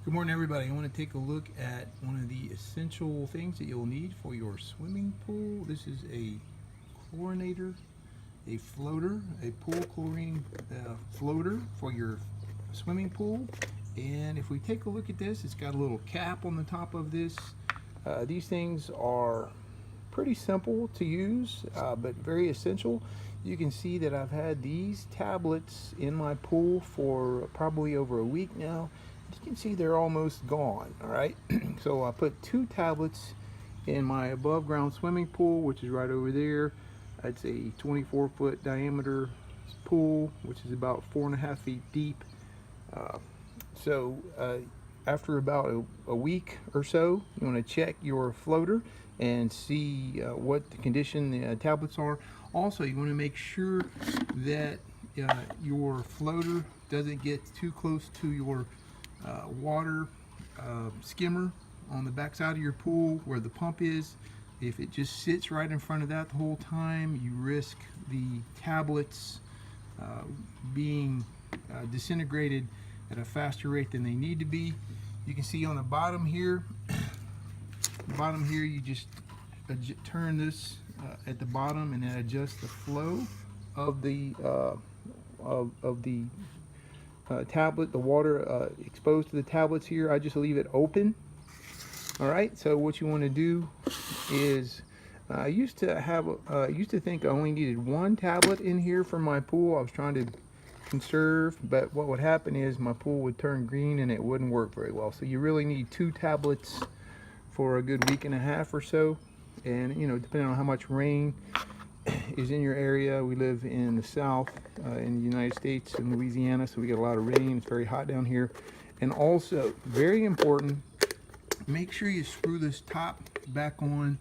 Good morning, everybody. I want to take a look at one of the essential things that you'll need for your swimming pool. This is a chlorinator, a floater, a pool chlorine floater for your swimming pool. And if we take a look at this, it's got a little cap on the top of this. These things are pretty simple to use, but very essential. You can see that I've had these tablets in my pool for probably over a week now. You can see they're almost gone. All right, so I put 2 tablets in my above ground swimming pool, which is right over there. It's a 24-foot diameter pool, which is about 4.5 feet deep. After about a week or so, you want to check your floater and see what the condition the tablets are. Also, you want to make sure that your floater doesn't get too close to your water skimmer on the back side of your pool where the pump is. If it just sits right in front of that the whole time, you risk the tablets being disintegrated at a faster rate than they need to be. You can see on the bottom here, you just turn this at the bottom and then adjust the flow of the tablet, the water exposed to the tablets here. I just leave it open. All right, so what you want to do is I used to think I only needed 1 tablet in here for my pool. I was trying to conserve, but what would happen is my pool would turn green and it wouldn't work very well. So you really need 2 tablets for a good week and a half or so. And you know, depending on how much rain is in your area. We live in the South in the United States, in Louisiana, so we get a lot of rain. It's very hot down here. And also, very important, make sure you screw this top back on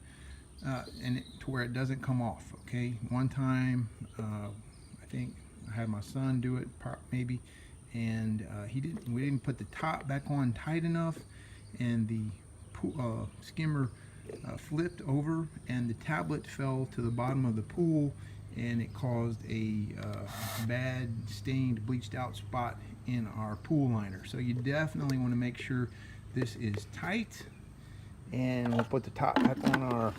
to where it doesn't come off. Okay, one time I think I had my son do it maybe, and we didn't put the top back on tight enough, and the skimmer flipped over and the tablet fell to the bottom of the pool, and it caused a bad stained, bleached out spot in our pool liner. So you definitely want to make sure this is tight, and we'll put the top back on our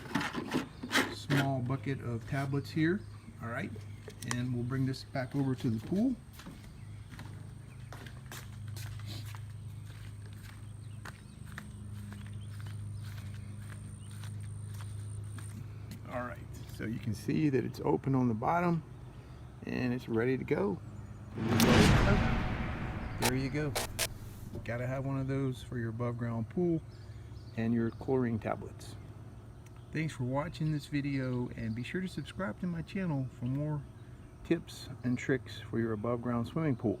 small bucket of tablets here. All right, and we'll bring this back over to the pool. All right, so you can see that it's open on the bottom and it's ready to go. There you go. You gotta have one of those for your above ground pool and your chlorine tablets. Thanks for watching this video, and be sure to subscribe to my channel for more tips and tricks for your above ground swimming pool.